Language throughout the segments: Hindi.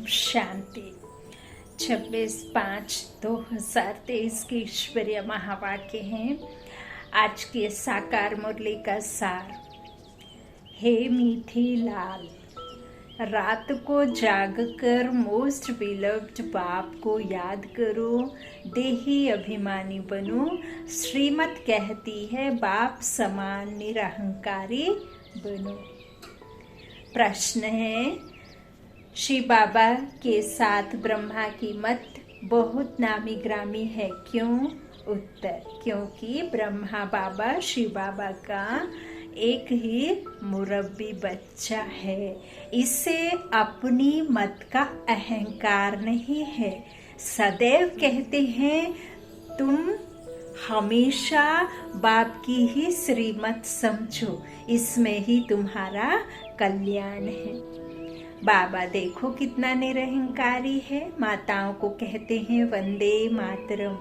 शांति। 26/5/2023 की ईश्वरीय महावाक्य हैं। आज के साकार मुरली का सार। हे मीठी लाल, रात को जागकर मोस्ट बिलव्ड बाप को याद करो, देही अभिमानी बनो। श्रीमत कहती है बाप समान निरहंकारी बनो। प्रश्न है, शिव बाबा के साथ ब्रह्मा की मत बहुत नामी ग्रामी है, क्यों? उत्तर, क्योंकि ब्रह्मा बाबा शिव बाबा का एक ही मुरब्बी बच्चा है। इसे अपनी मत का अहंकार नहीं है। सदैव कहते हैं तुम हमेशा बाप की ही श्रीमत समझो, इसमें ही तुम्हारा कल्याण है। बाबा देखो कितना निरहंकारी है। माताओं को कहते हैं वंदे मातरम।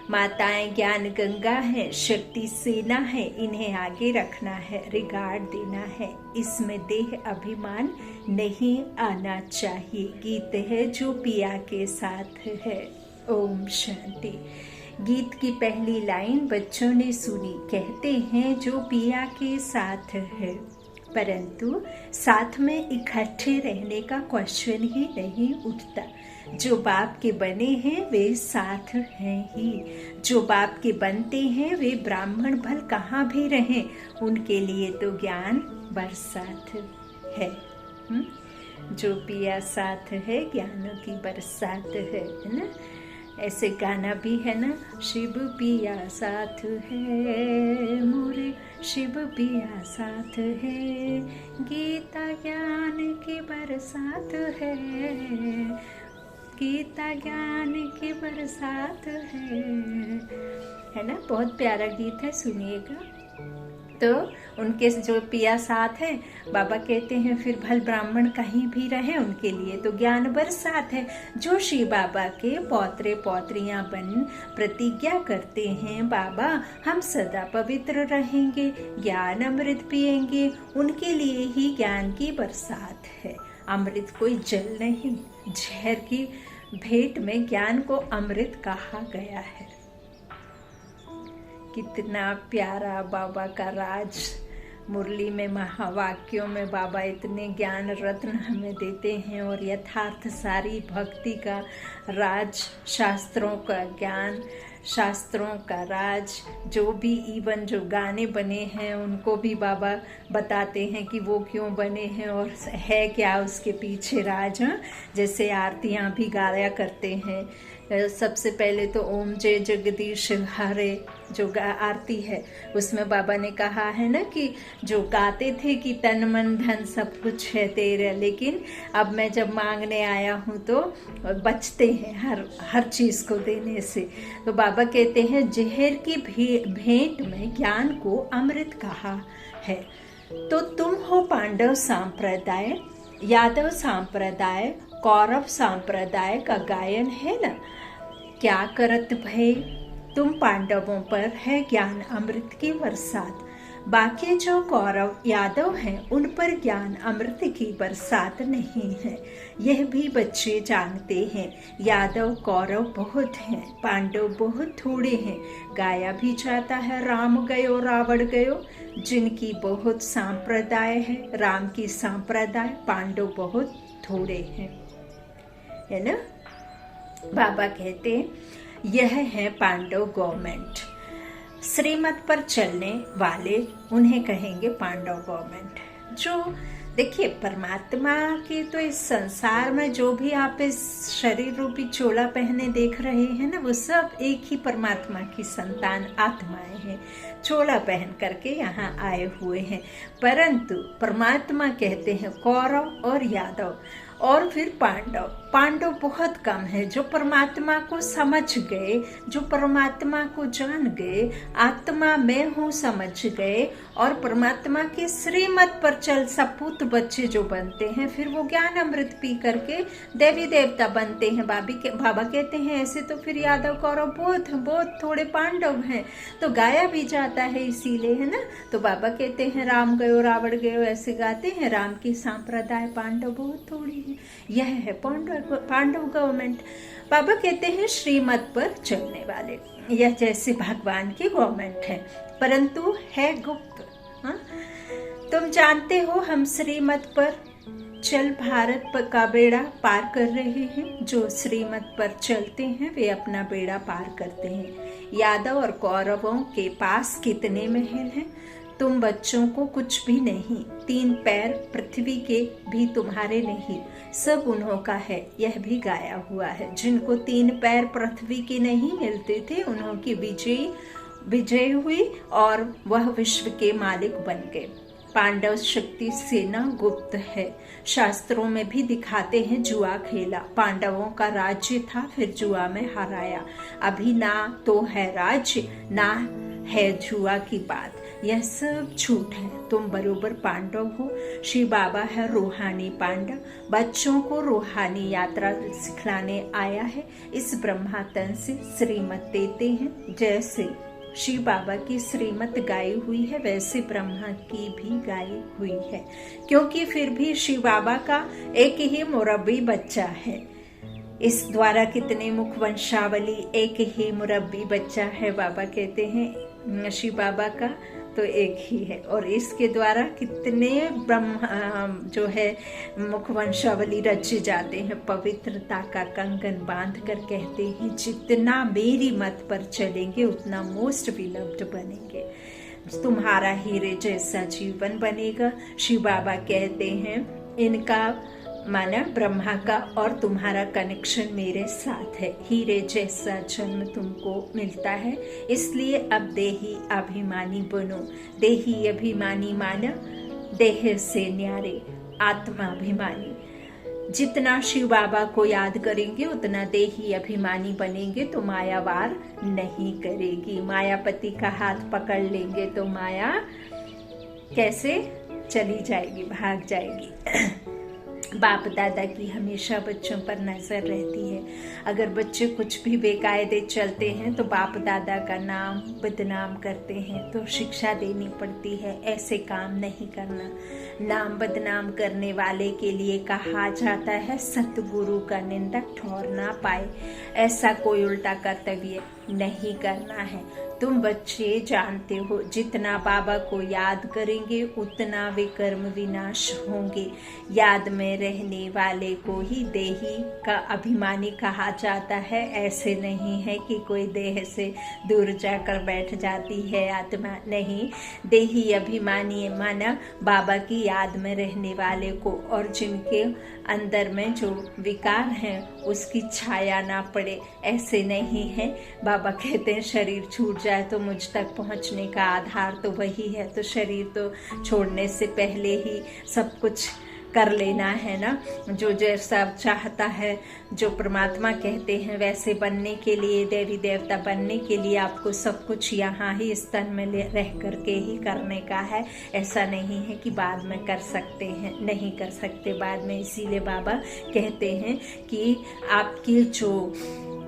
माताएं ज्ञान गंगा है, शक्ति सेना है, इन्हें आगे रखना है, रिगार्ड देना है। इसमें देह अभिमान नहीं आना चाहिए। गीत है जो पिया के साथ है। ओम शांति। गीत की पहली लाइन बच्चों ने सुनी। कहते हैं जो पिया के साथ है, परंतु साथ में इकट्ठे रहने का क्वेश्चन ही नहीं उठता। जो बाप के बने हैं वे साथ हैं ही। जो बाप के बनते हैं वे ब्राह्मण भल कहाँ भी रहें, उनके लिए तो ज्ञान बरसात है। जो पिया साथ है ज्ञानों की बरसात है ना। ऐसे गाना भी है ना, शिव पिया साथ है मोरे, शिव पिया साथ है, गीता ज्ञान की बरसात है, गीता ज्ञान की बरसात है ना। बहुत प्यारा गीत है, सुनिएगा। तो उनके जो पिया साथ है, बाबा कहते हैं फिर भल ब्राह्मण कहीं भी रहे, उनके लिए तो ज्ञान बरसात है। जो शिव बाबा के पौत्रे पौत्रियां बन प्रतिज्ञा करते हैं बाबा हम सदा पवित्र रहेंगे, ज्ञान अमृत पिएंगे, उनके लिए ही ज्ञान की बरसात है। अमृत कोई जल नहीं, जहर की भेंट में ज्ञान को अमृत कहा गया है। कितना प्यारा बाबा का राज। मुरली में महावाक्यों में बाबा इतने ज्ञान रत्न हमें देते हैं और यथार्थ सारी भक्ति का राज, शास्त्रों का ज्ञान, शास्त्रों का राज। जो भी इवन जो गाने बने हैं उनको भी बाबा बताते हैं कि वो क्यों बने हैं और है क्या उसके पीछे राज। जैसे आरतियाँ भी गाया करते हैं। सबसे पहले तो ओम जय जगदीश हरे जो आरती है, उसमें बाबा ने कहा है ना कि जो गाते थे कि तन मन धन सब कुछ है तेरे, लेकिन अब मैं जब मांगने आया हूँ तो बचते हैं हर चीज को देने से। तो बाबा कहते हैं जहर की भेंट में ज्ञान को अमृत कहा है। तो तुम हो पांडव संप्रदाय, यादव संप्रदाय, कौरव संप्रदाय का गायन है ना। क्या करत भय, तुम पांडवों पर है ज्ञान अमृत की बरसात, बाकी जो कौरव यादव हैं उन पर ज्ञान अमृत की बरसात नहीं है। यह भी बच्चे जानते हैं। यादव कौरव बहुत हैं, पांडव बहुत थोड़े हैं। गाया भी जाता है राम गयो रावण गयो, जिनकी बहुत सांप्रदाय है, राम की सांप्रदाय, पांडव बहुत थोड़े हैं, है ना। बाबा कहते यह है पांडव गवर्नमेंट। श्रीमत पर चलने वाले उन्हें कहेंगे पांडव गवर्नमेंट। जो देखिए परमात्मा के तो इस संसार में जो भी आप इस शरीर रूपी चोला पहने देख रहे हैं ना, वो सब एक ही परमात्मा की संतान आत्माएं हैं, चोला पहन करके यहाँ आए हुए हैं। परंतु परमात्मा कहते हैं कौरव और यादव और फिर पांडव। पांडव बहुत कम है जो परमात्मा को समझ गए, जो परमात्मा को जान गए, आत्मा में हूँ समझ गए और परमात्मा के श्रीमत पर चल सपूत बच्चे जो बनते हैं, फिर वो ज्ञान अमृत पी करके देवी देवता बनते हैं। बाबा कहते हैं ऐसे तो फिर यादव कौरव बहुत थोड़े पांडव हैं। तो गाया भी जाता है इसीलिए, है ना। तो बाबा कहते हैं राम गयो रावण गयो, ऐसे गाते हैं। राम की सांप्रदाय, पांडव बहुत थोड़ी हैं। यह है पांडव गवर्नमेंट। बाबा कहते हैं श्रीमत पर चलने वाले, यह जैसे भगवान की गवर्नमेंट है, परंतु है गुप्त। हाँ, तुम जानते हो हम श्रीमत पर चल भारत का बेड़ा पार कर रहे हैं। जो श्रीमत पर चलते हैं वे अपना बेड़ा पार करते हैं। यादव और कौरवों के पास कितने महल हैं, तुम बच्चों को कुछ भी नहीं। 3 पैर पृथ्वी के भी तुम्हारे नहीं, सब उन्हों का है, यह भी गाया हुआ है। जिनको 3 पैर पृथ्वी के नहीं मिलते थे, उन्हों की विजय हुई और वह विश्व के मालिक बन गए। पांडव शक्ति सेना गुप्त है, शास्त्रों में भी दिखाते हैं जुआ खेला। पांडवों का राज्य था, फिर जुआ में हराया। अभी ना तो है राज्य, ना है जुआ की बात, यह सब झूठ है। तुम बरोबर पांडव हो। श्री बाबा है रूहानी पांडव, बच्चों को रूहानी यात्रा सिखलाने आया है। इस ब्रह्मा तन से श्रीमत देते हैं। जैसे श्री बाबा की श्रीमत गाई हुई है, वैसे ब्रह्मा की भी गाई हुई है, क्योंकि फिर भी श्री बाबा का एक ही मुरब्बी बच्चा है। इस द्वारा कितने मुख वंशावली, एक ही मुरब्बी बच्चा है। बाबा कहते हैं श्री बाबा का तो एक ही है, और इसके द्वारा कितने ब्रह्म जो है मुख वंशावली रचे जाते हैं। पवित्रता का कंगन बांध कर कहते हैं जितना मेरी मत पर चलेंगे उतना मोस्ट बिलव्ड बनेंगे, तुम्हारा हीरे जैसा जीवन बनेगा। शिव बाबा कहते हैं इनका माना ब्रह्मा का और तुम्हारा कनेक्शन मेरे साथ है। हीरे जैसा जन्म तुमको मिलता है, इसलिए अब देही अभिमानी बनो। देही अभिमानी माना देह से न्यारे, आत्मा अभिमानी। जितना शिव बाबा को याद करेंगे उतना देही अभिमानी बनेंगे तो माया वार नहीं करेगी। मायापति का हाथ पकड़ लेंगे तो माया कैसे चली जाएगी, भाग जाएगी। बाप दादा की हमेशा बच्चों पर नजर रहती है। अगर बच्चे कुछ भी बेकायदे चलते हैं तो बाप दादा का नाम बदनाम करते हैं, तो शिक्षा देनी पड़ती है ऐसे काम नहीं करना। नाम बदनाम करने वाले के लिए कहा जाता है सतगुरु का निंदक ठौर ना पाए। ऐसा कोई उल्टा कर्तव्य नहीं करना है। तुम बच्चे जानते हो जितना बाबा को याद करेंगे उतना वे कर्म विनाश होंगे। याद में रहने वाले को ही देही का अभिमानी कहा जाता है। ऐसे नहीं है कि कोई देह से दूर जाकर बैठ जाती है आत्मा, नहीं। देही अभिमानी माना बाबा की याद में रहने वाले को, और जिनके अंदर में जो विकार हैं उसकी छाया ना पड़े, ऐसे नहीं है। बाबा कहते हैं शरीर छूट जाए तो मुझ तक पहुंचने का आधार तो वही है, तो शरीर तो छोड़ने से पहले ही सब कुछ कर लेना है ना। जो जैसा चाहता है, जो परमात्मा कहते हैं वैसे बनने के लिए, देवी देवता बनने के लिए आपको सब कुछ यहाँ ही इस तन में रह करके ही करने का है। ऐसा नहीं है कि बाद में कर सकते हैं, नहीं कर सकते बाद में। इसीलिए बाबा कहते हैं कि आपकी जो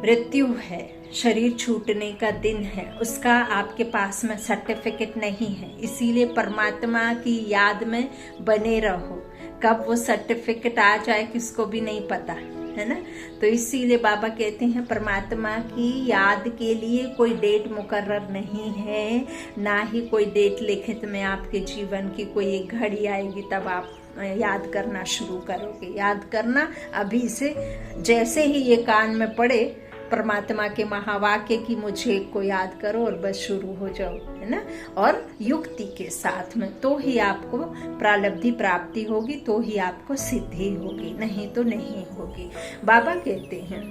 मृत्यु है, शरीर छूटने का दिन है, उसका आपके पास में सर्टिफिकेट नहीं है। इसीलिए परमात्मा की याद में बने रहो। कब वो सर्टिफिकेट आ जाए किसको भी नहीं पता है ना। तो इसीलिए बाबा कहते हैं परमात्मा की याद के लिए कोई डेट मुकर्रर नहीं है, ना ही कोई डेट लिखित में आपके जीवन की कोई एक घड़ी आएगी तब आप याद करना शुरू करोगे। याद करना अभी से, जैसे ही ये कान में पड़े परमात्मा के महावाक्य की मुझे को याद करो और बस शुरू हो जाओ, है ना। और युक्ति के साथ में तो ही आपको प्रालब्धि प्राप्ति होगी, तो ही आपको सिद्धि होगी, नहीं तो नहीं होगी। बाबा कहते हैं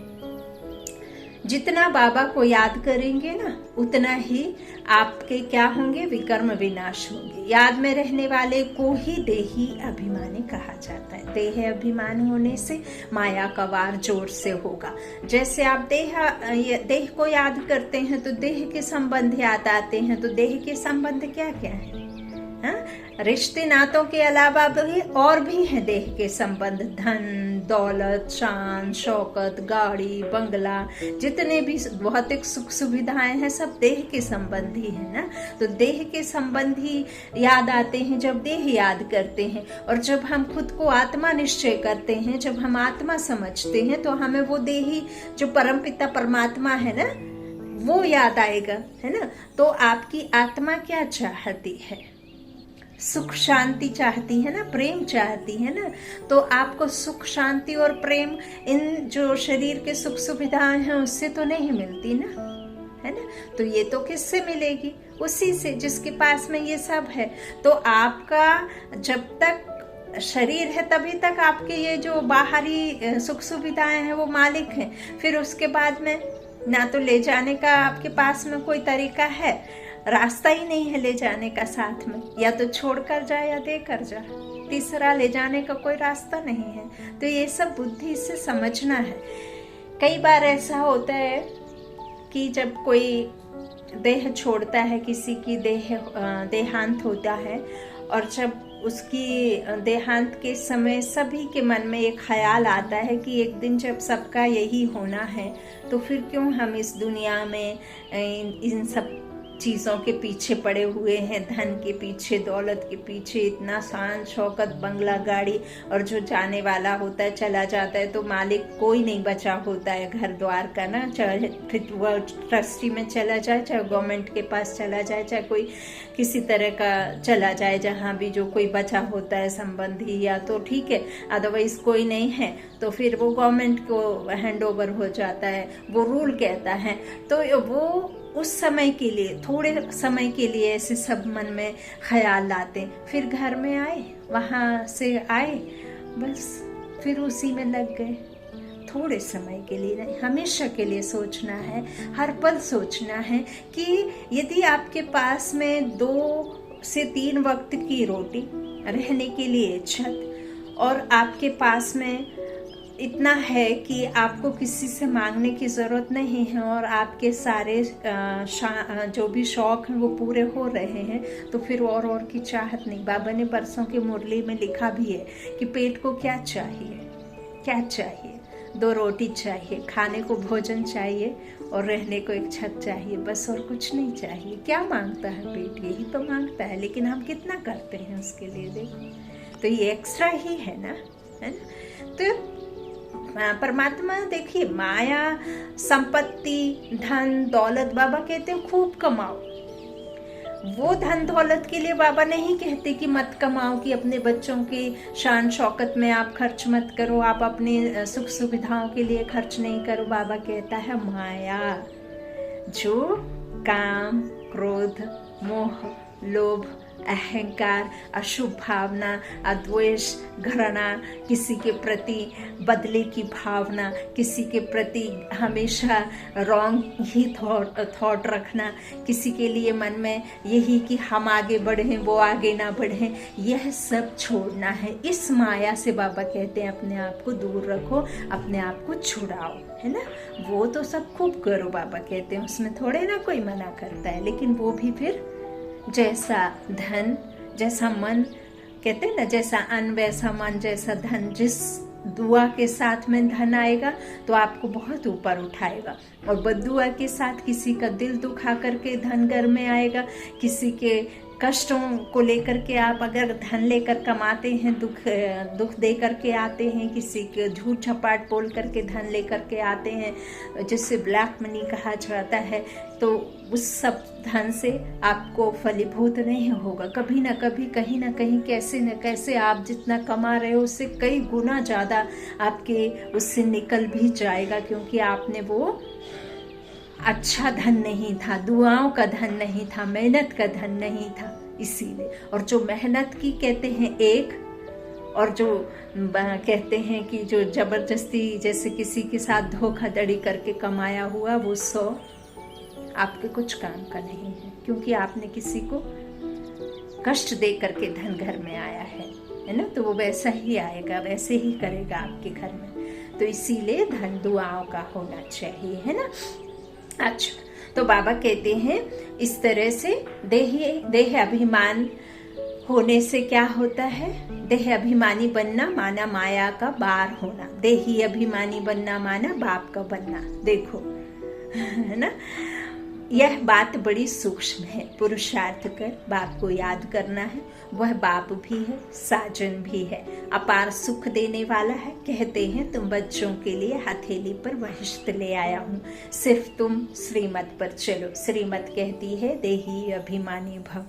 जितना बाबा को याद करेंगे ना उतना ही आपके क्या होंगे, विकर्म विनाश होंगे। याद में रहने वाले को ही देही अभिमानी कहा जाता है। देह अभिमान होने से माया का वार जोर से होगा। जैसे आप देह को याद करते हैं तो देह के संबंध याद आते हैं, तो देह के संबंध क्या क्या है, हाँ? रिश्ते नातों के अलावा भी और भी हैं देह के संबंध, धन दौलत, शान शौकत, गाड़ी बंगला, जितने भी भौतिक सुख सुविधाएं हैं सब देह के संबंधी है ना। तो देह के संबंधी याद आते हैं जब देह याद करते हैं, और जब हम खुद को आत्मा निश्चय करते हैं, जब हम आत्मा समझते हैं, तो हमें वो देही जो परमपिता परमात्मा है ना वो याद आएगा, है ना। तो आपकी आत्मा क्या चाहती है? सुख शांति चाहती है ना, प्रेम चाहती है ना। तो आपको सुख शांति और प्रेम इन जो शरीर के सुख सुविधाएं हैं उससे तो नहीं मिलती ना, है ना। तो ये तो किससे मिलेगी? उसी से जिसके पास में ये सब है। तो आपका जब तक शरीर है तभी तक आपके ये जो बाहरी सुख सुविधाएं हैं वो मालिक हैं। फिर उसके बाद में ना तो ले जाने का आपके पास में कोई तरीका है, रास्ता ही नहीं है ले जाने का साथ में, या तो छोड़ कर जाए या दे कर जाए, तीसरा ले जाने का कोई रास्ता नहीं है। तो ये सब बुद्धि से समझना है। कई बार ऐसा होता है कि जब कोई देह छोड़ता है, किसी की देहांत होता है, और जब उसकी देहांत के समय सभी के मन में एक ख्याल आता है कि एक दिन जब सबका यही होना है, तो फिर क्यों हम इस दुनिया में इन सब चीज़ों के पीछे पड़े हुए हैं, धन के पीछे, दौलत के पीछे, इतना शान शौकत, बंगला गाड़ी, और जो जाने वाला होता है चला जाता है तो मालिक कोई नहीं बचा होता है घर द्वार का ना। चाहे फिर वह ट्रस्टी में चला जाए, चाहे गवर्नमेंट के पास चला जाए, चाहे कोई किसी तरह का चला जाए, जहाँ भी जो कोई बचा होता है संबंधी, या तो ठीक है, अदरवाइज कोई नहीं है तो फिर वो गवर्नमेंट को हैंड ओवर हो जाता है, वो रूल कहता है। तो वो उस समय के लिए, थोड़े समय के लिए ऐसे सब मन में ख्याल लाते, फिर घर में आए, वहाँ से आए, बस फिर उसी में लग गए। थोड़े समय के लिए नहीं, हमेशा के लिए सोचना है, हर पल सोचना है कि यदि आपके पास में 2 से 3 वक्त की रोटी, रहने के लिए छत, और आपके पास में इतना है कि आपको किसी से मांगने की ज़रूरत नहीं है, और आपके सारे जो भी शौक हैं वो पूरे हो रहे हैं, तो फिर और की चाहत नहीं। बाबा ने परसों की मुरली में लिखा भी है कि पेट को क्या चाहिए, क्या चाहिए? 2 रोटी चाहिए, खाने को भोजन चाहिए, और रहने को एक छत चाहिए, बस और कुछ नहीं चाहिए। क्या मांगता है पेट? यही तो मांगता है, लेकिन हम कितना करते हैं उसके लिए? देखो, तो ये एक्स्ट्रा ही है ना, है ना। तो परमात्मा देखिए, माया, संपत्ति, धन दौलत, बाबा कहते हैं खूब कमाओ। वो धन दौलत के लिए बाबा नहीं कहते कि मत कमाओ, कि अपने बच्चों की शान शौकत में आप खर्च मत करो, आप अपने सुख सुविधाओं के लिए खर्च नहीं करो। बाबा कहता है माया, जो काम, क्रोध, मोह, लोभ, अहंकार, अशुभ भावना, अद्वेष, घृणा, किसी के प्रति बदले की भावना, किसी के प्रति हमेशा रॉन्ग ही थॉट रखना, किसी के लिए मन में यही कि हम आगे बढ़ें वो आगे ना बढ़ें, यह सब छोड़ना है। इस माया से बाबा कहते हैं अपने आप को दूर रखो, अपने आप को छुड़ाओ, है ना। वो तो सब खूब करो, बाबा कहते हैं, उसमें थोड़े ना कोई मना करता है, लेकिन वो भी फिर जैसा धन जैसा मन, कहते हैं ना, जैसा अन्न वैसा मन, जैसा धन। जिस दुआ के साथ में धन आएगा तो आपको बहुत ऊपर उठाएगा, और बद्दुआ के साथ किसी का दिल दुखा करके धन घर में आएगा, किसी के कष्टों को लेकर के आप अगर धन लेकर कमाते हैं, दुख दे करके आते हैं, किसी के झूठ छपाट बोल करके धन लेकर के आते हैं, जिससे ब्लैक मनी कहा जाता है, तो उस सब धन से आपको फलीभूत नहीं होगा। कभी ना कभी, कहीं ना कहीं, कैसे न कैसे आप जितना कमा रहे हो उससे कई गुना ज़्यादा आपके उससे निकल भी जाएगा, क्योंकि आपने वो अच्छा धन नहीं था, दुआओं का धन नहीं था, मेहनत का धन नहीं था, इसीलिए। और जो मेहनत की कहते हैं एक, और जो कहते हैं कि जो जबरदस्ती जैसे किसी के साथ धोखाधड़ी करके कमाया हुआ, वो 100 आपके कुछ काम का नहीं है, क्योंकि आपने किसी को कष्ट दे करके धन घर में आया है ना। तो वो वैसा ही आएगा, वैसे ही करेगा आपके घर में। तो इसीलिए धन दुआओं का होना चाहिए, है ना। अच्छा, तो बाबा कहते हैं इस तरह से देह अभिमान होने से क्या होता है? देह अभिमानी बनना माना माया का बार होना, देही अभिमानी बनना माना बाप का बनना। देखो है ना, यह बात बड़ी सूक्ष्म है। पुरुषार्थ कर बाप को याद करना है। वह बाप भी है, साजन भी है, अपार सुख देने वाला है। कहते हैं तुम बच्चों के लिए हथेली पर वहिष्ठ ले आया हूँ, सिर्फ तुम श्रीमत पर चलो। श्रीमत कहती है देही अभिमानी भव।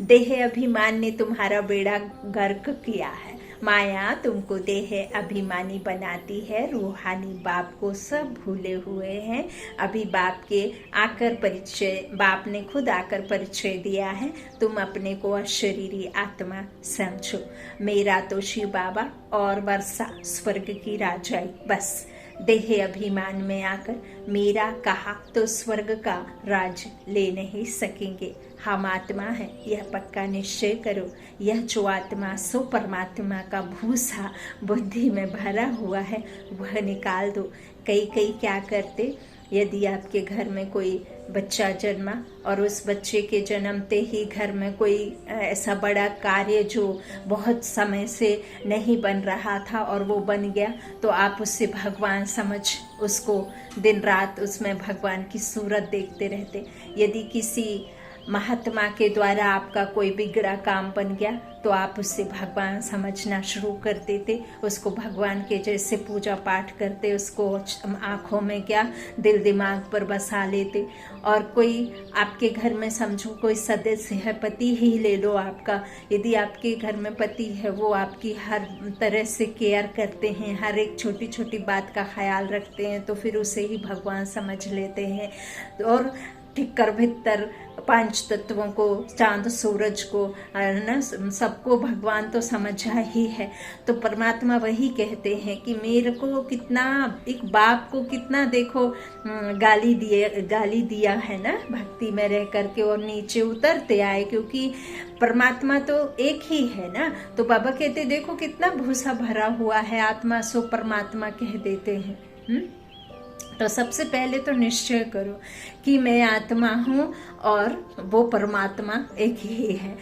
देह अभिमान ने तुम्हारा बेड़ा गर्क किया है। माया तुमको देह अभिमानी बनाती है। रूहानी बाप को सब भूले हुए हैं। अभी बाप के आकर परिचय, बाप ने खुद आकर परिचय दिया है। तुम अपने को अशरीरी आत्मा समझो। मेरा तो शिव बाबा और वर्षा स्वर्ग की राजाई। बस देह अभिमान में आकर मेरा कहा तो स्वर्ग का राज ले नहीं सकेंगे। हम आत्मा है, यह पक्का निश्चय करो। यह जो आत्मा सो परमात्मा का भूसा बुद्धि में भरा हुआ है, वह निकाल दो। कई क्या करते, यदि आपके घर में कोई बच्चा जन्मा और उस बच्चे के जन्मते ही घर में कोई ऐसा बड़ा कार्य जो बहुत समय से नहीं बन रहा था और वो बन गया, तो आप उससे भगवान समझ उसको दिन रात उसमें भगवान की सूरत देखते रहते। यदि किसी महात्मा के द्वारा आपका कोई बिगड़ा काम बन गया, तो आप उससे भगवान समझना शुरू कर देते, उसको भगवान के जैसे पूजा पाठ करते, उसको आँखों में क्या दिल दिमाग पर बसा लेते। और कोई आपके घर में समझो कोई सदस्य है, पति ही ले लो आपका, यदि आपके घर में पति है, वो आपकी हर तरह से केयर करते हैं, हर एक छोटी छोटी बात का ख्याल रखते हैं, तो फिर उसे ही भगवान समझ लेते हैं। और टिक्कर भित्तर पांच तत्वों को, चांद सूरज को, ना सबको भगवान तो समझा ही है। तो परमात्मा वही कहते हैं कि मेरे को कितना, एक बाप को कितना देखो गाली दिया है ना, भक्ति में रह करके, और नीचे उतरते आए, क्योंकि परमात्मा तो एक ही है ना। तो बाबा कहते देखो कितना भूसा भरा हुआ है, आत्मा सो परमात्मा कह देते हैं। तो सबसे पहले तो निश्चय करो कि मैं आत्मा हूँ और वो परमात्मा एक ही है।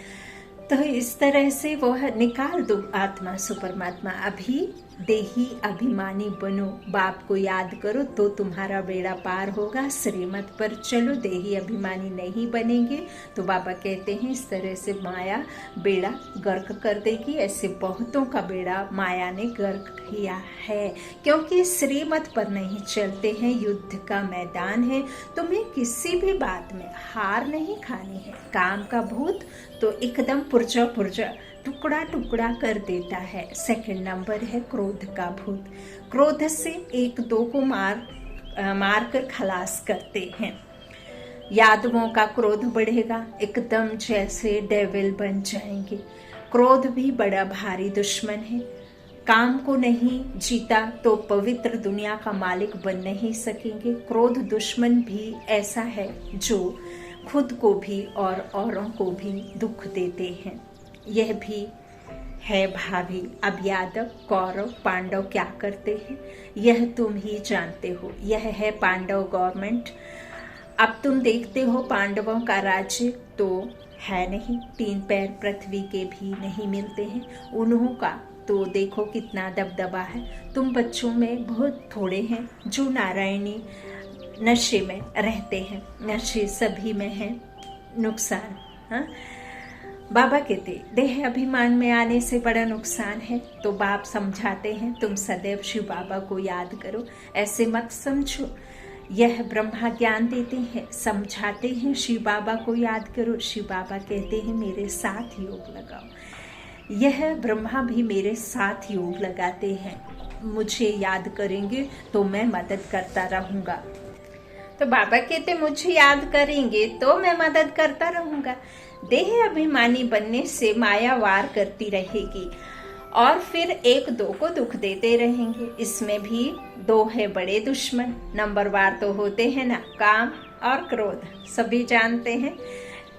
तो इस तरह से वो निकाल दो आत्मा सो परमात्मा। अभी देही अभिमानी बनो, बाप को याद करो तो तुम्हारा बेड़ा पार होगा। श्रीमत पर चलो, देही अभिमानी नहीं बनेंगे तो बाबा कहते हैं इस तरह से माया बेड़ा गर्क कर देगी। ऐसे बहुतों का बेड़ा माया ने गर्क किया है, क्योंकि श्रीमत पर नहीं चलते हैं। युद्ध का मैदान है, तुम्हें किसी भी बात में हार नहीं खानी है। काम का भूत तो एकदम पुर्जा टुकड़ा टुकड़ा कर देता है। सेकंड नंबर है क्रोध का भूत। क्रोध से एक दो को मार कर खलास करते हैं। यादवों का क्रोध बढ़ेगा, एकदम जैसे डेविल बन जाएंगे। क्रोध भी बड़ा भारी दुश्मन है। काम को नहीं जीता तो पवित्र दुनिया का मालिक बन नहीं सकेंगे। क्रोध दुश्मन भी ऐसा है जो खुद को भी और औरों को भी दुख देते हैं। यह भी है भावी। अब यादव, कौरव, पांडव क्या करते हैं यह तुम ही जानते हो। यह है पांडव गवर्नमेंट। अब तुम देखते हो पांडवों का राज्य तो है नहीं, 3 पैर पृथ्वी के भी नहीं मिलते हैं। उन्हों का तो देखो कितना दबदबा है। तुम बच्चों में बहुत थोड़े हैं जो नारायणी नशे में रहते हैं। नशे सभी में है, नुकसान। हाँ, बाबा कहते देह अभिमान में आने से बड़ा नुकसान है। तो बाप समझाते हैं तुम सदैव शिव बाबा को याद करो, ऐसे मत समझो। यह ब्रह्मा ज्ञान देते हैं, समझाते हैं शिव बाबा को याद करो। शिव बाबा कहते हैं मेरे साथ योग लगाओ। यह ब्रह्मा भी मेरे साथ योग लगाते हैं। मुझे याद करेंगे तो मैं मदद करता रहूँगा। तो बाबा कहते मुझे याद करेंगे तो मैं मदद करता रहूँगा। देह अभिमानी बनने से माया वार करती रहेगी और फिर एक दो को दुख देते रहेंगे। इसमें भी 2 है बड़े दुश्मन, नंबर वार तो होते हैं ना, काम और क्रोध। सभी जानते हैं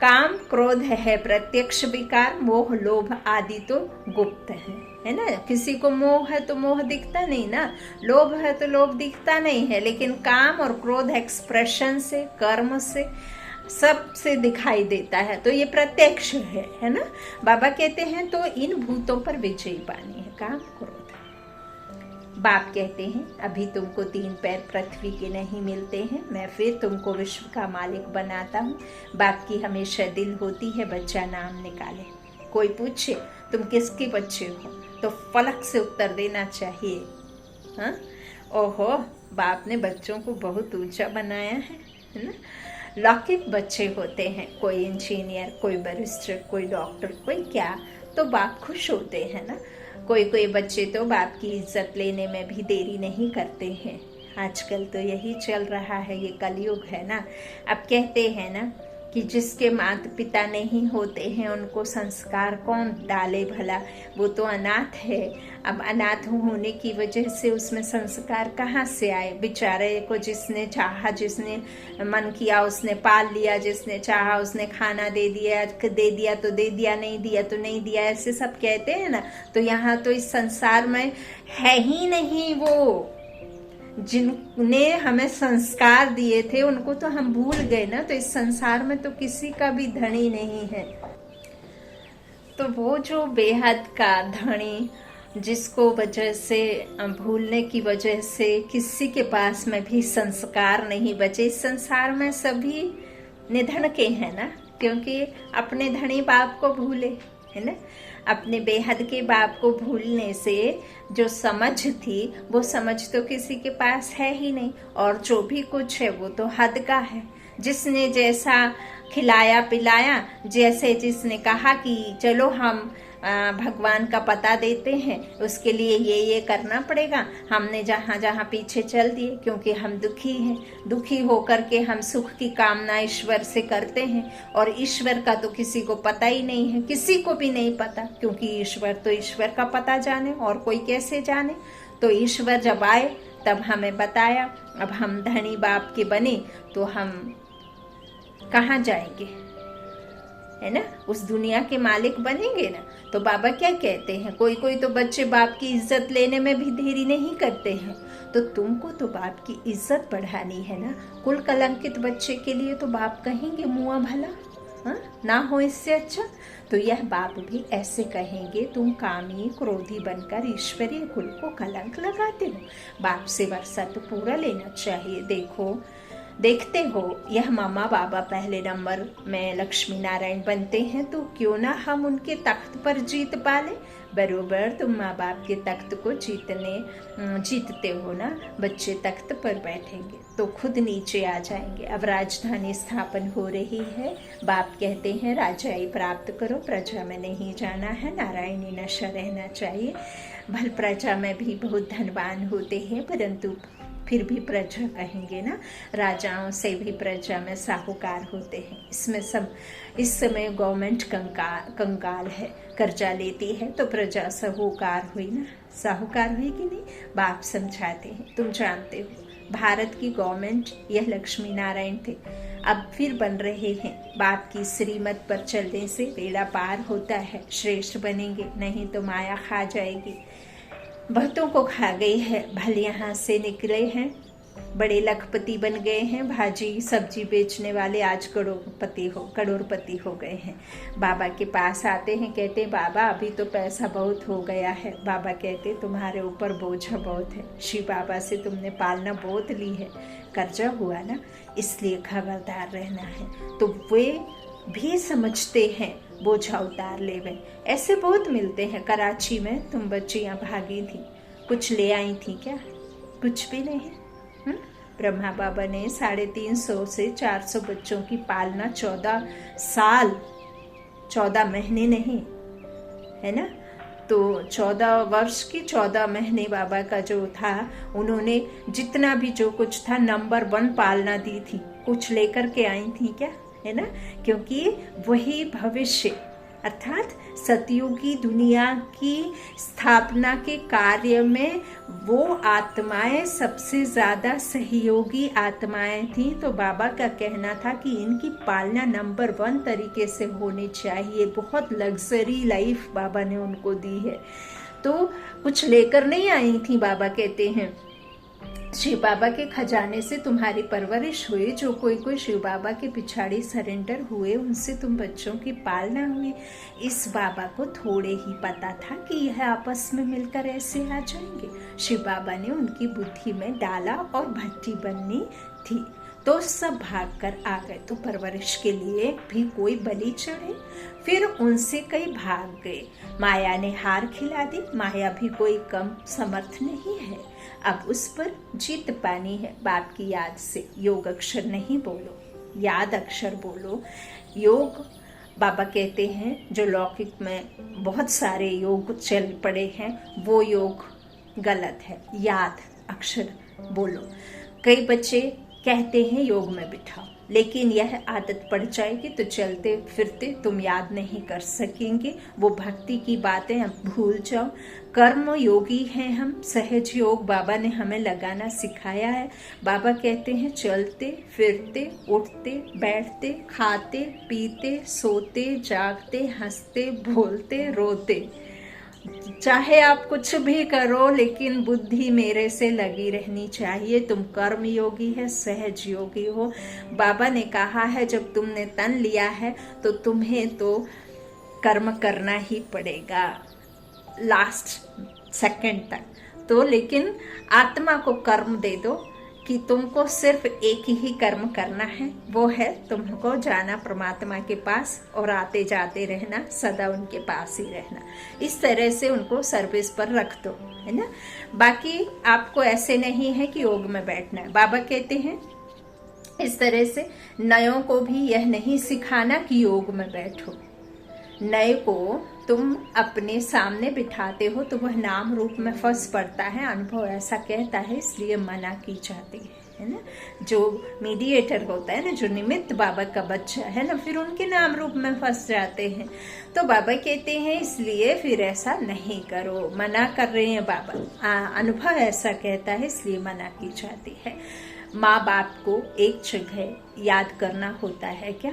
काम क्रोध है प्रत्यक्ष विकार, मोह लोभ आदि तो गुप्त है ना। किसी को मोह है तो मोह दिखता नहीं ना, लोभ है तो लोभ दिखता नहीं है, लेकिन काम और क्रोध एक्सप्रेशन से, कर्म से सबसे दिखाई देता है, तो ये प्रत्यक्ष है ना। बाबा कहते हैं तो इन भूतों पर विजय पानी है, काम क्रोध। बाप कहते हैं अभी तुमको 3 पैर पृथ्वी के नहीं मिलते हैं, मैं फिर तुमको विश्व का मालिक बनाता हूँ। बाप की हमेशा दिल होती है बच्चा नाम निकाले। कोई पूछे तुम किसके बच्चे हो तो फलक से उत्तर देना चाहिए, हाँ। ओहो, बाप ने बच्चों को बहुत ऊंचा बनाया है ना। लौकिक बच्चे होते हैं, कोई इंजीनियर, कोई बैरिस्टर, कोई डॉक्टर, कोई क्या, तो बाप खुश होते हैं ना। कोई बच्चे तो बाप की इज्जत लेने में भी देरी नहीं करते हैं। आजकल तो यही चल रहा है, ये कलयुग है ना। अब कहते हैं ना कि जिसके माता पिता नहीं होते हैं उनको संस्कार कौन डाले भला, वो तो अनाथ है। अब अनाथ होने की वजह से उसमें संस्कार कहाँ से आए। बेचारे को जिसने चाहा, जिसने मन किया उसने पाल लिया, जिसने चाहा उसने खाना दे दिया तो दे दिया, नहीं दिया तो नहीं दिया, ऐसे सब कहते हैं ना। तो यहाँ तो इस संसार में है ही नहीं वो जिनने हमें संस्कार दिए थे, उनको तो हम भूल गए ना। तो इस संसार में तो किसी का भी धनी नहीं है। तो वो जो बेहद का धनी, जिसको वजह से भूलने की वजह से किसी के पास में भी संस्कार नहीं बचे। इस संसार में सभी निधन के हैं ना, क्योंकि अपने धनी बाप को भूले, है ना। अपने बेहद के बाप को भूलने से जो समझ थी वो समझ तो किसी के पास है ही नहीं, और जो भी कुछ है वो तो हद का है। जिसने जैसा खिलाया पिलाया, जैसे जिसने कहा कि चलो हम भगवान का पता देते हैं, उसके लिए ये करना पड़ेगा, हमने जहाँ जहाँ पीछे चल दिए, क्योंकि हम दुखी हैं। दुखी होकर के हम सुख की कामना ईश्वर से करते हैं, और ईश्वर का तो किसी को पता ही नहीं है, किसी को भी नहीं पता, क्योंकि ईश्वर तो ईश्वर का पता जाने, और कोई कैसे जाने। तो ईश्वर जब आए तब हमें बताया। अब हम धनी बाप के बने तो हम कहाँ जाएंगे, है ना। उस दुनिया के मालिक बनेंगे ना। तो बाबा क्या कहते हैं, कोई तो बच्चे बाप की इज्जत लेने में भी देरी नहीं करते हैं। तो तुमको तो बाप की इज्जत बढ़ानी है ना। कुल कलंकित बच्चे के लिए तो बाप कहेंगे मुआ भला, हाँ ना हो इससे अच्छा। तो यह बाप भी ऐसे कहेंगे, तुम कामी क्रोधी बनकर ईश्वरीय कुल को कलंक लगाते हो। बाप से वर्षा तो पूरा लेना चाहिए। देखते हो यह मामा बाबा पहले नंबर में लक्ष्मी नारायण बनते हैं, तो क्यों ना हम उनके तख्त पर जीत पाले। बरोबर तुम माँ बाप के तख्त को जीतते हो ना। बच्चे तख्त पर बैठेंगे तो खुद नीचे आ जाएंगे। अब राजधानी स्थापन हो रही है। बाप कहते हैं राजाई प्राप्त करो, प्रजा में नहीं जाना है, नारायणी नशा रहना चाहिए। भल प्रजा में भी बहुत धनवान होते हैं, परंतु फिर भी प्रजा कहेंगे ना। राजाओं से भी प्रजा में साहूकार होते हैं। इस समय गवर्नमेंट कंगाल है, कर्जा लेती है, तो प्रजा साहूकार हुई ना। साहूकार हुई कि नहीं, बाप समझाते हैं। तुम जानते हो भारत की गवर्नमेंट यह लक्ष्मी नारायण थे, अब फिर बन रहे हैं। बाप की श्रीमत पर चलने से बेड़ा पार होता है, श्रेष्ठ बनेंगे, नहीं तो माया खा जाएगी। बहुतों को खा गई है। भले यहाँ से निकले हैं, बड़े लखपति बन गए हैं। भाजी सब्जी बेचने वाले आज करोड़पति हो गए हैं। बाबा के पास आते हैं, कहते हैं बाबा अभी तो पैसा बहुत हो गया है। बाबा कहते तुम्हारे ऊपर बोझा बहुत है, शिव बाबा से तुमने पालना बहुत ली है, कर्जा हुआ ना, इसलिए खबरदार रहना है। तो वे भी समझते हैं बोझा उतार ले। वे ऐसे बहुत मिलते हैं। कराची में तुम बच्चियां भागी थी, कुछ ले आई थी क्या? कुछ भी नहीं। ब्रह्मा बाबा ने 350 से 400 बच्चों की पालना 14 साल, 14 महीने नहीं, है ना। तो 14 वर्ष की 14 महीने बाबा का जो था, उन्होंने जितना भी जो कुछ था नंबर 1 पालना दी थी। कुछ लेकर के आई थी क्या, है ना। क्योंकि वही भविष्य अर्थात सतयुगी दुनिया की स्थापना के कार्य में वो आत्माएं सबसे ज्यादा सहयोगी आत्माएं थी। तो बाबा का कहना था कि इनकी पालना नंबर 1 तरीके से होनी चाहिए। बहुत लग्जरी लाइफ बाबा ने उनको दी है। तो कुछ लेकर नहीं आई थी। बाबा कहते हैं शिव बाबा के खजाने से तुम्हारी परवरिश हुई। जो कोई शिव बाबा के पिछाड़ी सरेंडर हुए, उनसे तुम बच्चों की पालना हुई। इस बाबा को थोड़े ही पता था कि यह आपस में मिलकर ऐसे आ जाएंगे। शिव बाबा ने उनकी बुद्धि में डाला और भट्टी बननी थी तो सब भाग कर आ गए। तो परवरिश के लिए भी कोई बलि चढ़े। फिर उनसे कई भाग गए। माया ने हार खिला दी। माया भी कोई कम समर्थ नहीं है। अब उस पर जीत पानी है। बाप की याद से योग अक्षर नहीं बोलो, याद अक्षर बोलो। योग बाबा कहते हैं जो लौकिक में बहुत सारे योग चल पड़े हैं, वो योग गलत है। याद अक्षर बोलो। कई बच्चे कहते हैं योग में बिठाओ, लेकिन यह आदत पड़ जाएगी तो चलते फिरते तुम याद नहीं कर सकेंगे। वो भक्ति की बातें अब भूल जाओ। कर्म योगी हैं हम। सहज योग बाबा ने हमें लगाना सिखाया है। बाबा कहते हैं चलते फिरते, उठते बैठते, खाते पीते, सोते जागते, हंसते बोलते रोते, चाहे आप कुछ भी करो लेकिन बुद्धि मेरे से लगी रहनी चाहिए। तुम कर्म योगी है, सहज योगी हो। बाबा ने कहा है जब तुमने तन लिया है तो तुम्हें तो कर्म करना ही पड़ेगा लास्ट सेकंड तक। तो लेकिन आत्मा को कर्म दे दो कि तुमको सिर्फ एक ही कर्म करना है, वो है तुमको जाना परमात्मा के पास और आते जाते रहना, सदा उनके पास ही रहना। इस तरह से उनको सर्विस पर रख दो, है ना। बाकी आपको ऐसे नहीं है कि योग में बैठना है। बाबा कहते हैं इस तरह से नयों को भी यह नहीं सिखाना कि योग में बैठो। नए को तुम अपने सामने बिठाते हो तो वह नाम रूप में फंस पड़ता है। अनुभव ऐसा कहता है, इसलिए मना की जाती है ना। जो मीडिएटर होता है ना, जो निमित्त बाबा का बच्चा है ना, फिर उनके नाम रूप में फंस जाते हैं। तो बाबा कहते हैं इसलिए फिर ऐसा नहीं करो। मना कर रहे हैं बाबा। अनुभव ऐसा कहता है, इसलिए मना की जाती है। माँ बाप को एक जगह याद करना होता है क्या?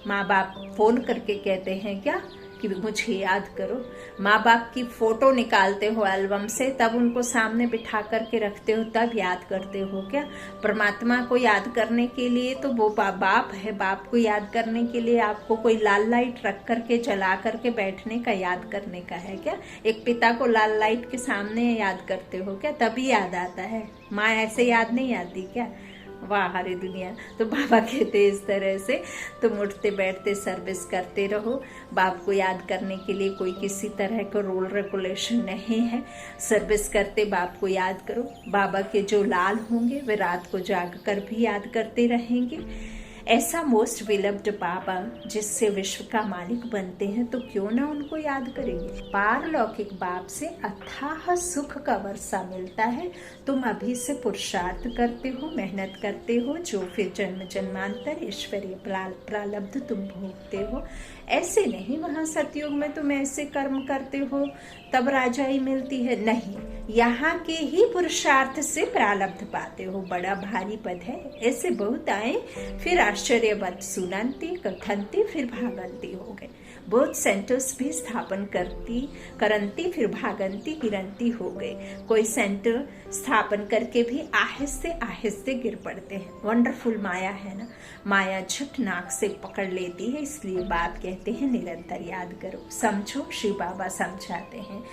माँ बाप फोन करके कहते हैं क्या कि मुझे याद करो? माँ बाप की फोटो निकालते हो एल्बम से, तब उनको सामने बिठा करके रखते हो, तब याद करते हो क्या? परमात्मा को याद करने के लिए तो वो बाप है। बाप को याद करने के लिए आपको कोई लाल लाइट रख करके जला करके बैठने का याद करने का है क्या? एक पिता को लाल लाइट के सामने याद करते हो क्या? तभी याद आता है। माँ ऐसे याद नहीं आती क्या? वाह हरी दुनिया। तो बाबा कहते इस तरह से तुम उठते बैठते सर्विस करते रहो। बाप को याद करने के लिए कोई किसी तरह का रूल रेगुलेशन नहीं है। सर्विस करते बाप को याद करो। बाबा के जो लाल होंगे वे रात को जाग कर भी याद करते रहेंगे। ऐसा मोस्ट विलव्ड बाबा जिससे विश्व का मालिक बनते हैं, तो क्यों ना उनको याद करेंगे। पारलौकिक बाप से अथाह सुख का वर्षा मिलता है। तुम अभी से पुरुषार्थ करते हो, मेहनत करते हो, जो फिर जन्म जन्मांतर ईश्वरीय प्रारब्ध तुम भोगते हो। ऐसे नहीं वहाँ सतयुग में तुम ऐसे कर्म करते हो तब राजाई मिलती है, नहीं। यहाँ के ही पुरुषार्थ से प्रारब्ध पाते हो। बड़ा भारी पद है। ऐसे बहुत आए, फिर आश्चर्यवत सुनंती कथंती फिर भागंती हो गए। बहुत सेंटर्स भी स्थापन करंती फिर भागंती गिरंती हो गए। कोई सेंटर स्थापन करके भी आहिस्ते आहिस्ते गिर पड़ते हैं। वंडरफुल माया है ना। माया झट नाक से पकड़ लेती है। इसलिए बाप कहते हैं निरंतर याद करो, समझो। शिव बाबा समझाते हैं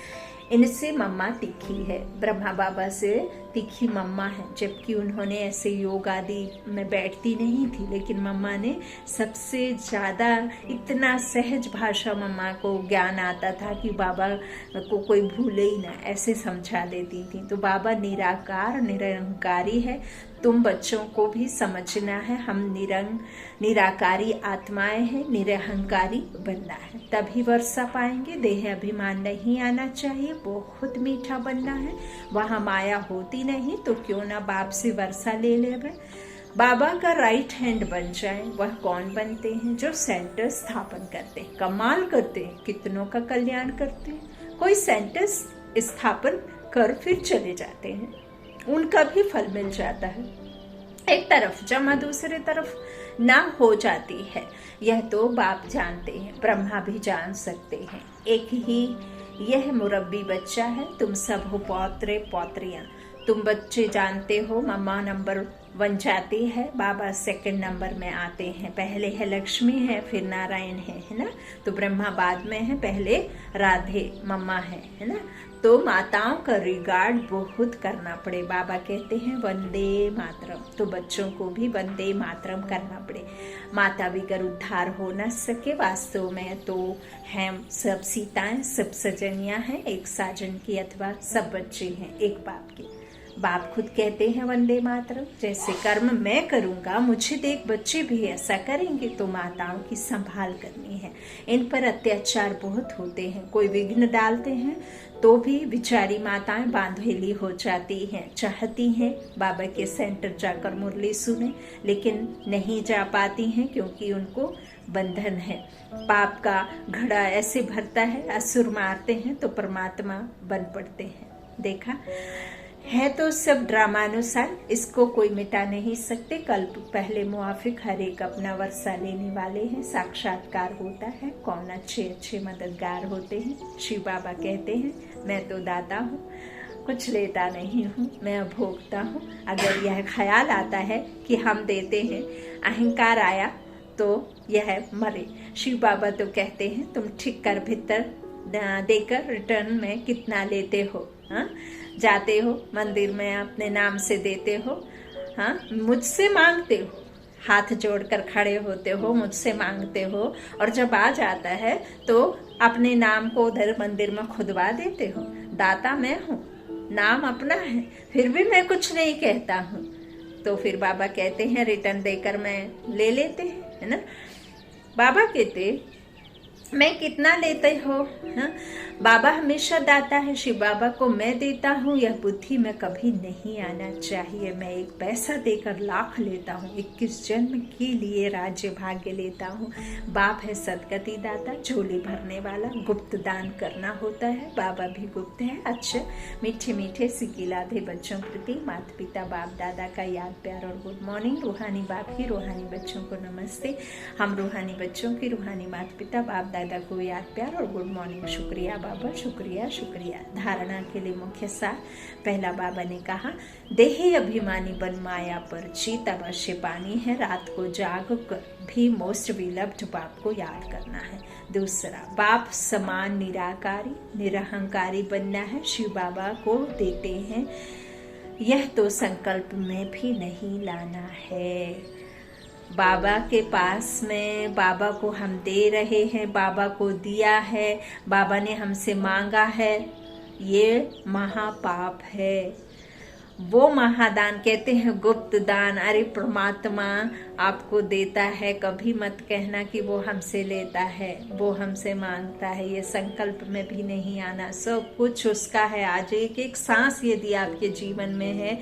इनसे मम्मा तीखी है। ब्रह्मा बाबा से तीखी मम्मा है, जबकि उन्होंने ऐसे योग आदि में बैठती नहीं थी, लेकिन मम्मा ने सबसे ज़्यादा इतना सहज भाषा मम्मा को ज्ञान आता था कि बाबा को कोई भूले ही ना, ऐसे समझा देती थी। तो बाबा निराकार निरंकारी है। तुम बच्चों को भी समझना है, हम निराकारी आत्माएं हैं, निरहंकारी बनना है, तभी वर्षा पाएंगे। देह अभिमान नहीं आना चाहिए, बहुत मीठा बनना है। वहाँ माया होती नहीं तो क्यों ना बाप से वर्षा ले लेवे। बाबा का राइट हैंड बन जाए। वह कौन बनते हैं? जो सेंटर स्थापन करते हैं, कमाल करते हैं, कितनों का कल्याण करते हैं। कोई सेंटर स्थापन कर फिर चले जाते हैं, उनका भी फल मिल जाता है। एक तरफ जमा दूसरे तरफ ना हो जाती है। यह तो बाप जानते हैं, ब्रह्मा भी जान सकते हैं। एक ही यह मुरब्बी बच्चा है, तुम सब हो पौत्रे पौत्रियां। तुम बच्चे जानते हो मम्मा नंबर 1 जाती है, बाबा सेकंड नंबर में आते हैं। पहले है लक्ष्मी है, फिर नारायण है ना। तो ब्रह्मा बाद में है, पहले राधे मम्मा है ना। तो माताओं का रिगार्ड बहुत करना पड़े। बाबा कहते हैं वंदे मातरम, तो बच्चों को भी वंदे मातरम करना पड़े। माता बिगर उद्धार हो न सके। वास्तव में तो हम सब सीताएं, सब सजनियां हैं एक साजन की, अथवा सब बच्चे हैं एक बाप के। बाप खुद कहते हैं वंदे मातरम। जैसे कर्म मैं करूंगा, मुझे देख बच्चे भी ऐसा करेंगे। तो माताओं की संभाल करनी है। इन पर अत्याचार बहुत होते हैं, कोई विघ्न डालते हैं तो भी बेचारी माताएं बांधेली हो जाती हैं। चाहती हैं बाबा के सेंटर जाकर मुरली सुने, लेकिन नहीं जा पाती हैं क्योंकि उनको बंधन है। पाप का घड़ा ऐसे भरता है, असुर मारते हैं तो परमात्मा बन पड़ते हैं। देखा है तो सब ड्रामानुसार, इसको कोई मिटा नहीं सकते। कल पहले मुआफिक हर एक अपना वर्षा लेने वाले हैं। साक्षात्कार होता है, कौन अच्छे अच्छे मददगार होते हैं। शिव बाबा कहते हैं मैं तो दाता हूँ, कुछ लेता नहीं हूँ, मैं भोगता हूँ। अगर यह ख्याल आता है कि हम देते हैं, अहंकार आया तो यह मरे। शिव बाबा तो कहते हैं तुम ठीक कर भीतर देकर रिटर्न में कितना लेते हो। हाँ, जाते हो मंदिर में अपने नाम से देते हो, हाँ, मुझसे मांगते हो, हाथ जोड़कर खड़े होते हो, मुझसे मांगते हो, और जब आ जाता है तो अपने नाम को उधर मंदिर में खुदवा देते हो। दाता मैं हूँ, नाम अपना है, फिर भी मैं कुछ नहीं कहता हूँ। तो फिर बाबा कहते हैं रिटर्न देकर मैं ले लेते हैं, है ना। बाबा कहते मैं कितना लेते हो। हाँ, बाबा हमेशा दाता है। शिव बाबा को मैं देता हूँ, यह बुद्धि में कभी नहीं आना चाहिए। मैं एक पैसा देकर लाख लेता हूँ, 21 जन्म के लिए राज्य भाग्य लेता हूँ। बाप है सदगति दाता, झोली भरने वाला। गुप्त दान करना होता है, बाबा भी गुप्त है। अच्छे मीठे मीठे सिकिलाधे बच्चों प्रति माता पिता बाप दादा का याद प्यार और गुड मॉर्निंग। रूहानी बाप की रूहानी बच्चों को नमस्ते। हम रूहानी बच्चों की रूहानी माता पिता बाप दादा को याद प्यार और गुड मॉर्निंग। शुक्रिया बाबा, शुक्रिया शुक्रिया। धारणा के लिए मुख्य सार। पहला बाबा ने कहा देही अभिमानी बन माया पर जीत अवश्य पानी है। रात को जाग कर भी मोस्ट विलव्ड बाप को याद करना है। दूसरा, बाप समान निराकारी निरहंकारी बनना है। शिव बाबा को देते हैं, यह तो संकल्प में भी नहीं लाना है। बाबा के पास में बाबा को हम दे रहे हैं, बाबा को दिया है, बाबा ने हमसे मांगा है, ये महापाप है। वो महादान कहते हैं गुप्त दान। अरे परमात्मा आपको देता है, कभी मत कहना कि वो हमसे लेता है, वो हमसे मांगता है। ये संकल्प में भी नहीं आना, सब कुछ उसका है। आज एक एक सांस यदि आपके जीवन में है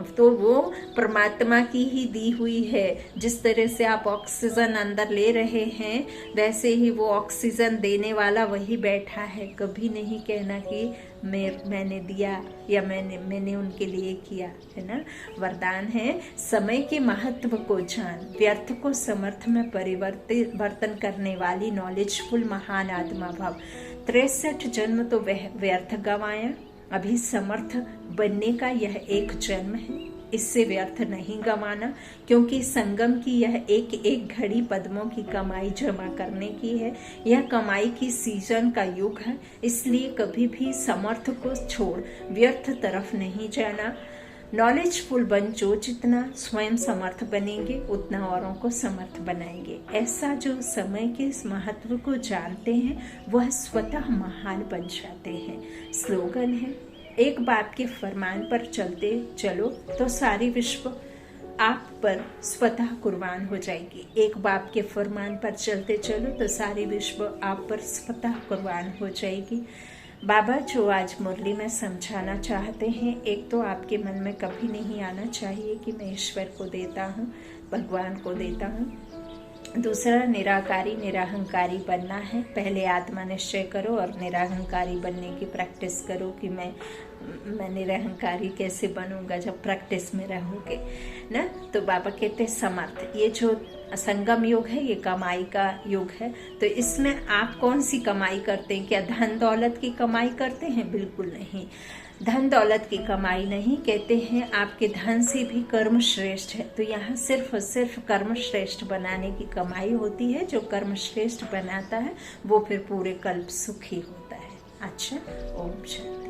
तो वो परमात्मा की ही दी हुई है। जिस तरह से आप ऑक्सीजन अंदर ले रहे हैं, वैसे ही वो ऑक्सीजन देने वाला वही बैठा है। कभी नहीं कहना कि मैंने दिया या मैंने उनके लिए किया, है ना। वरदान है समय के महत्व को जान, व्यर्थ को समर्थ में परिवर्तन करने वाली नॉलेजफुल महान आत्मा भाव। 63 जन्म तो व्यर्थ गंवाया, अभी समर्थ बनने का यह एक जन्म है, इससे व्यर्थ नहीं गंवाना। क्योंकि संगम की यह एक एक घड़ी पद्मों की कमाई जमा करने की है। यह कमाई की सीजन का युग है, इसलिए कभी भी समर्थ को छोड़ व्यर्थ तरफ नहीं जाना। नॉलेजफुल बन जो जितना स्वयं समर्थ बनेंगे उतना औरों को समर्थ बनाएंगे। ऐसा जो समय के इस महत्व को जानते हैं वह स्वतः महान बन जाते हैं। स्लोगन है एक बाप के फरमान पर चलते चलो तो सारी विश्व आप पर स्वतः कुर्बान हो जाएगी। एक बाप के फरमान पर चलते चलो तो सारी विश्व आप पर स्वतः कुर्बान हो जाएगी। बाबा जो आज मुरली में समझाना चाहते हैं, एक तो आपके मन में कभी नहीं आना चाहिए कि मैं ईश्वर को देता हूँ, भगवान को देता हूँ। दूसरा, निराकारी निराहंकारी बनना है। पहले आत्मा निश्चय करो और निराहंकारी बनने की प्रैक्टिस करो कि मैं निराहंकारी कैसे बनूंगा जब प्रैक्टिस में रहोगे ना। तो बाबा कहते समर्थ, ये जो संगम योग है ये कमाई का योग है। तो इसमें आप कौन सी कमाई करते हैं? क्या धन दौलत की कमाई करते हैं? बिल्कुल नहीं। धन दौलत की कमाई नहीं, कहते हैं आपके धन से भी कर्म श्रेष्ठ है। तो यहाँ सिर्फ और सिर्फ कर्म श्रेष्ठ बनाने की कमाई होती है। जो कर्म श्रेष्ठ बनाता है वो फिर पूरे कल्प सुखी होता है। अच्छा, ओम शांति।